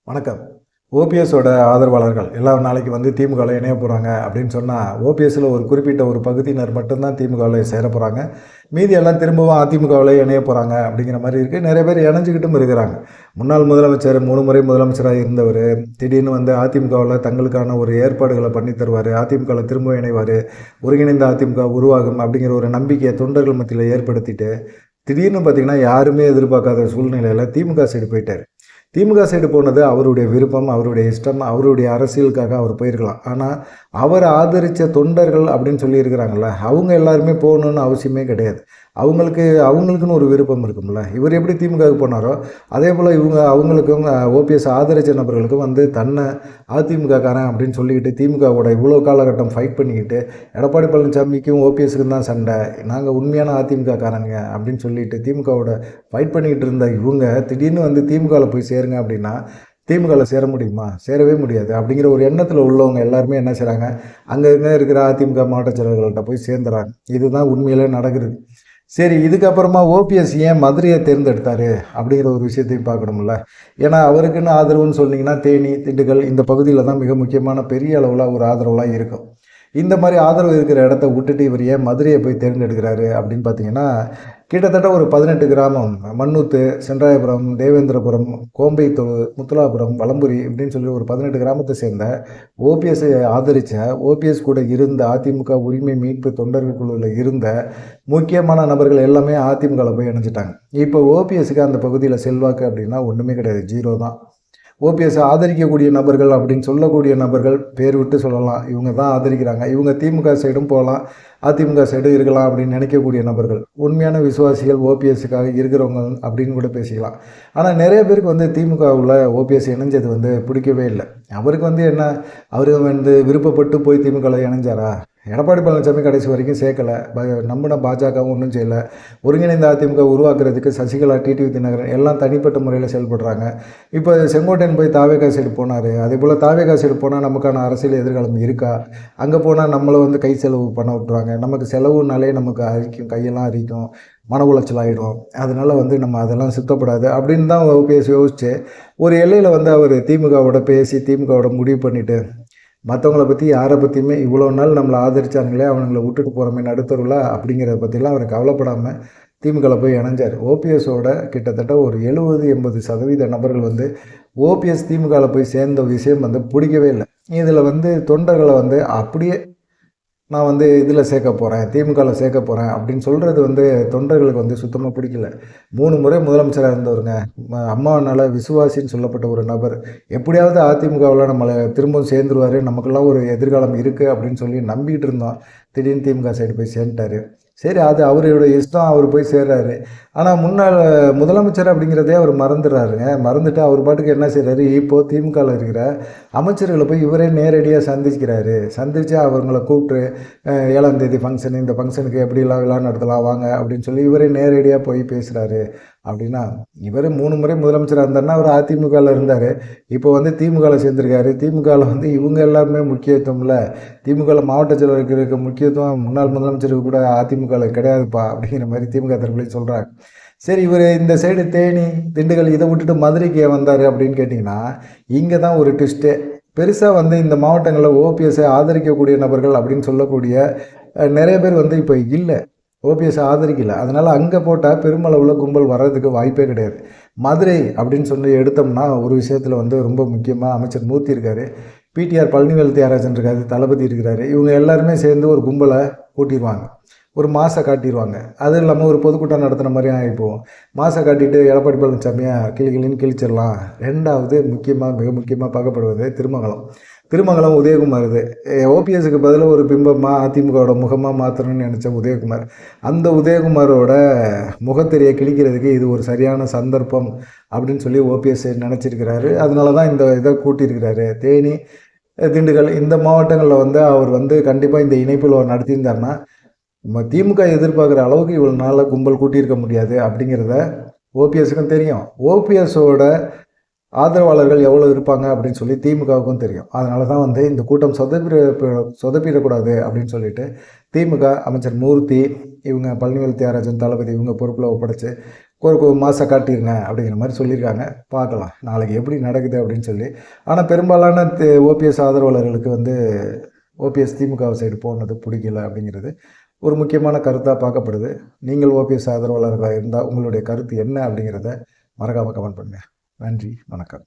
வணக்கம். ஓபிஎஸோட ஆதரவாளர்கள் எல்லாம் நாளைக்கு வந்து திமுகவில் இணைய போகிறாங்க அப்படின்னு சொன்னால், ஓபிஎஸ்ஸில் ஒரு குறிப்பிட்ட ஒரு பகுதியினர் மட்டும்தான் திமுகவில் சேர போகிறாங்க. மீதி எல்லாம் திரும்பவும் அதிமுகவில் இணைய போகிறாங்க அப்படிங்கிற மாதிரி இருக்குது. நிறைய பேர் இணைஞ்சிக்கிட்டும் இருக்கிறாங்க. முன்னாள் முதலமைச்சர் 3 முறை முதலமைச்சராக இருந்தவர் திடீர்னு வந்து அதிமுகவில் தங்களுக்கான ஒரு ஏற்பாடுகளை பண்ணி தருவார், அதிமுகவில் திரும்ப இணைவார், ஒருங்கிணைந்த அதிமுக உருவாகும் அப்படிங்கிற ஒரு நம்பிக்கையை தொண்டர்கள் மத்தியில் ஏற்படுத்திட்டு திடீர்னு பார்த்திங்கன்னா யாருமே எதிர்பார்க்காத சூழ்நிலையில் திமுக சைடு போயிட்டார். திமுக சைடு போனது அவருடைய விருப்பம், அவருடைய இஷ்டம், அவருடைய அரசியலுக்காக அவர் போயிருக்கலாம். ஆனால் அவர் ஆதரித்த தொண்டர்கள் அப்படின்னு சொல்லியிருக்கிறாங்கல்ல, அவங்க எல்லாருமே போகணுன்னு அவசியமே கிடையாது. அவங்களுக்குன்னு ஒரு விருப்பம் இருக்கும்ல. இவர் எப்படி திமுகவுக்கு போனாரோ அதே போல் அவங்களுக்கும் ஓபிஎஸ் ஆதரித்த நபர்களுக்கும் வந்து தன்னை அதிமுககாரன் அப்படின்னு சொல்லிக்கிட்டு திமுகவோட இவ்வளோ காலகட்டம் ஃபைட் பண்ணிக்கிட்டு எடப்பாடி பழனிசாமிக்கும் ஓபிஎஸ்க்கும் தான் சண்டை, நாங்கள் உண்மையான அதிமுககாரங்க அப்படின்னு சொல்லிட்டு திமுகவோட ஃபைட் பண்ணிக்கிட்டு இருந்த இவங்க திடீர்னு வந்து திமுகவில் போய் சேருங்க அப்படின்னா திமுகவில் சேர முடியுமா? சேரவே முடியாது. அப்படிங்கிற ஒரு எண்ணத்தில் உள்ளவங்க எல்லாருமே என்ன செய்கிறாங்க, அங்கே இருக்கிற அதிமுக மாவட்ட செயலர்கள்ட்ட போய் சேர்ந்துறாங்க. இதுதான் உண்மையிலே நடக்குது. சரி, இதுக்கப்புறமா ஓபிஎஸ் ஏன் மதுரையை தேர்ந்தெடுத்தார் அப்படிங்கிற ஒரு விஷயத்தையும் பார்க்கணும்ல. ஏன்னா அவருக்குன்னு ஆதரவுன்னு சொன்னீங்கன்னா தேனி, திண்டுக்கல் இந்த பகுதியில் தான் மிக முக்கியமான பெரிய அளவில் ஒரு ஆதரவுலாம் இருக்கும். இந்த மாதிரி ஆதரவு இருக்கிற இடத்த விட்டுட்டு இவர் ஏன் மதுரையை போய் தேர்ந்தெடுக்கிறாரு அப்படின்னு பார்த்தீங்கன்னா, கிட்டத்தட்ட ஒரு 18 கிராமம், மண்ணூத்து, சென்றாயபுரம், தேவேந்திரபுரம், கோம்பைத்தோடு, முத்துலாபுரம், வலம்புரி இப்படின்னு சொல்லி ஒரு 18 கிராமத்தை சேர்ந்த ஓபிஎஸ்ஸை ஆதரித்த, ஓபிஎஸ் கூட இருந்த அதிமுக உரிமை மீட்பு தொண்டர்கள் குழுவில் இருந்த முக்கியமான நபர்கள் எல்லாமே அதிமுகவில் போய் இணைஞ்சிட்டாங்க. இப்போ ஓபிஎஸ்க்கு அந்த பகுதியில் செல்வாக்கு அப்படின்னா ஒன்றுமே கிடையாது, 0 தான். ஓபிஎஸ் ஆதரிக்கக்கூடிய நபர்கள் அப்படின்னு சொல்லக்கூடிய நபர்கள் பேர் விட்டு சொல்லலாம், இவங்க தான் ஆதரிக்கிறாங்க, இவங்க திமுக சைடும் போகலாம், அதிமுக சைடும் இருக்கலாம் அப்படின்னு நினைக்கக்கூடிய நபர்கள், உண்மையான விசுவாசிகள் ஓபிஎஸ்ஸுக்காக இருக்கிறவங்க அப்படின்னு கூட பேசிக்கலாம். ஆனால் நிறைய பேருக்கு வந்து திமுகவில் ஓபிஎஸ் இணைஞ்சது வந்து பிடிக்கவே இல்லை. அவருக்கு வந்து என்ன, அவர் வந்து விருப்பப்பட்டு போய் திமுகவில் இணைஞ்சாரா? எடப்பாடி பழனிசாமி கடைசி வரைக்கும் சேர்க்கலை, நம்பின பாஜகவும் ஒன்றும் செய்யலை. ஒருங்கிணைந்த அதிமுக உருவாக்குறதுக்கு சசிகலா, டிடிவி தினகரன் எல்லாம் தனிப்பட்ட முறையில் செயல்படுறாங்க. இப்போ செங்கோட்டையன் போய் தாவேகா சைடு போனார். அதே போல் தாவேகா சைடு போனால் நமக்கான அரசியல் எதிர்காலம் இருக்கா? அங்கே போனால் நம்மளை வந்து கை செலவு பண்ண விட்டுருவாங்க, நமக்கு செலவுனாலே நமக்கு அரிக்கும், கையெல்லாம் அரிக்கும், மன உளைச்சல் ஆகிடும். அதனால் வந்து நம்ம அதெல்லாம் சுத்தப்படாது அப்படின்னு தான் ஓபிஎஸ் யோசிச்சு ஒரு எல்லையில் வந்து அவர் திமுகவோட பேசி திமுகவோட முடிவு பண்ணிவிட்டு மற்றவங்கள பற்றி யாரை பற்றியுமே இவ்வளோ நாள் நம்மளை ஆதரித்தாங்களே அவனுங்களை விட்டுட்டு போகிறோமே நடுத்தருவில் அப்படிங்கிறத பற்றிலாம் அவர் கவலைப்படாமல் திமுகவில் போய் இணைஞ்சார். ஓபிஎஸோட கிட்டத்தட்ட ஒரு 70-80% நபர்கள் வந்து ஓபிஎஸ் திமுகவில் போய் சேர்ந்த விஷயம் வந்து பிடிக்கவே இல்லை. இதில் வந்து தொண்டர்களை வந்து அப்படியே நான் வந்து இதில் சேர்க்க போகிறேன், திமுகவில் சேர்க்க போகிறேன் அப்படின்னு சொல்கிறது வந்து தொண்டர்களுக்கு வந்து சுத்தமாக பிடிக்கல. 3 முறை முதலமைச்சராக இருந்தவருங்க, அம்மாவனால் விசுவாசின்னு சொல்லப்பட்ட ஒரு நபர் எப்படியாவது அதிமுகவில் நம்மளை திரும்பவும் சேர்ந்துருவார், நமக்கெல்லாம் ஒரு எதிர்காலம் இருக்குது அப்படின்னு சொல்லி நம்பிக்கிட்டு இருந்தோம். திடீர்னு திமுக சைடு போய் சேர்ந்துட்டார். சரி, அது அவருடைய இஷ்டம், அவர் போய் சேர்றாரு. ஆனால் முன்னாள் முதலமைச்சர் அப்படிங்கிறதே அவர் மறந்துடுறாருங்க. மறந்துட்டு அவர் பாட்டுக்கு என்ன செய்கிறாரு, இப்போது திமுகவில் இருக்கிற அமைச்சர்களை போய் இவரே நேரடியாக சந்திக்கிறாரு. சந்தித்து அவங்கள கூப்பிட்டு 7ஆம் தேதி ஃபங்க்ஷனு, இந்த ஃபங்க்ஷனுக்கு எப்படிலாம் விழா நடத்தலாம் வாங்க அப்படின்னு சொல்லி இவரே நேரடியாக போய் பேசுகிறாரு. அப்படின்னா இவர் 3 முறை முதலமைச்சராக இருந்தாருன்னா அவர் அதிமுகவில் இருந்தார், இப்போ வந்து திமுகவில் சேர்ந்துருக்காரு. திமுகவில் வந்து இவங்க எல்லாருமே முக்கியத்துவம் இல்லை, திமுகவில் மாவட்ட செயலருக்கு இருக்க முக்கியத்துவம் முன்னாள் முதலமைச்சருக்கு கூட அதிமுகவில் கிடையாதுப்பா அப்படிங்கிற மாதிரி திமுக தரப்புலையும் சொல்கிறாங்க. சரி, இவர் இந்த சைடு தேனி, திண்டுக்கல் இதை விட்டுட்டு மதுரைக்கு வந்தார் அப்படின்னு கேட்டிங்கன்னா இங்கே தான் ஒரு ட்விஸ்ட்டே. பெருசாக வந்து இந்த மாவட்டங்களில் ஓபிஎஸ்ஸை ஆதரிக்கக்கூடிய நபர்கள் அப்படின்னு சொல்லக்கூடிய நிறைய பேர் வந்து இப்போ இல்லை, ஓபிஎஸ் ஆதரிக்கலை. அதனால் அங்கே போட்டால் பெருமளவில் கும்பல் வர்றதுக்கு வாய்ப்பே கிடையாது. மதுரை அப்படின்னு சொல்லி எடுத்தோம்னா ஒரு விஷயத்தில் வந்து ரொம்ப முக்கியமாக அமைச்சர் மூர்த்தி இருக்கார், பிடிஆர் பழனிவேல் தியாகராஜன் இருக்காரு, தளபதி இருக்கிறாரு. இவங்க எல்லாருமே சேர்ந்து ஒரு கும்பலை கூட்டிடுவாங்க, ஒரு மாசை காட்டிடுவாங்க. அதுவும் இல்லாமல் ஒரு பொதுக்கூட்டம் நடத்துகிற மாதிரியும் ஆகிப்போம். மாசை காட்டிட்டு எடப்பாடி பழனிசாமியை கிளின்னு கிழிச்சிடலாம். 2வது மிக முக்கியமாக பார்க்கப்படுவது திருமங்கலம் உதயகுமார். இது ஓபிஎஸ்க்கு பதிலாக ஒரு பிம்பமாக அதிமுகவோட முகமாக மாற்றணும்னு நினச்ச உதயகுமார், அந்த உதயகுமாரோட முகத்தெரிய கிழிக்கிறதுக்கு இது ஒரு சரியான சந்தர்ப்பம் அப்படின்னு சொல்லி ஓபிஎஸ் நினச்சிருக்கிறாரு. அதனால தான் இந்த இதை கூட்டியிருக்கிறாரு. தேனி, திண்டுக்கல் இந்த மாவட்டங்களில் வந்து அவர் வந்து கண்டிப்பாக இந்த இணைப்பில் நடத்தியிருந்தாருன்னா திமுக எதிர்பார்க்குற அளவுக்கு இவ்வளோ நாளில் கும்பல் கூட்டியிருக்க முடியாது அப்படிங்கிறத ஓபிஎஸ்க்கும் தெரியும். ஓபிஎஸோட ஆதரவாளர்கள் எவ்வளோ இருப்பாங்க அப்படின்னு சொல்லி திமுகவுக்கும் தெரியும். அதனால தான் வந்து இந்த கூட்டம் சொதப்பிடக்கூடாது அப்படின்னு சொல்லிட்டு திமுக அமைச்சர் மூர்த்தி, இவங்க பழனிவேல் தியாகராஜன், தளபதி இவங்க பொறுப்பில் ஒப்படைச்சு ஒரு மாதம் காட்டிருங்க அப்படிங்கிற மாதிரி சொல்லியிருக்காங்க. பார்க்கலாம் நாளைக்கு எப்படி நடக்குது அப்படின்னு சொல்லி. ஆனால் பெரும்பாலான ஓபிஎஸ் ஆதரவாளர்களுக்கு வந்து ஓபிஎஸ் திமுக சைடு போனது பிடிக்கல அப்படிங்கிறது ஒரு முக்கியமான கருத்தாக பார்க்கப்படுது. நீங்கள் ஓபிஎஸ் ஆதரவாளர்களாக இருந்தால் உங்களுடைய கருத்து என்ன அப்படிங்கிறத மறக்காமல் கமெண்ட் பண்ணுங்கள். நன்றி, வணக்கம்.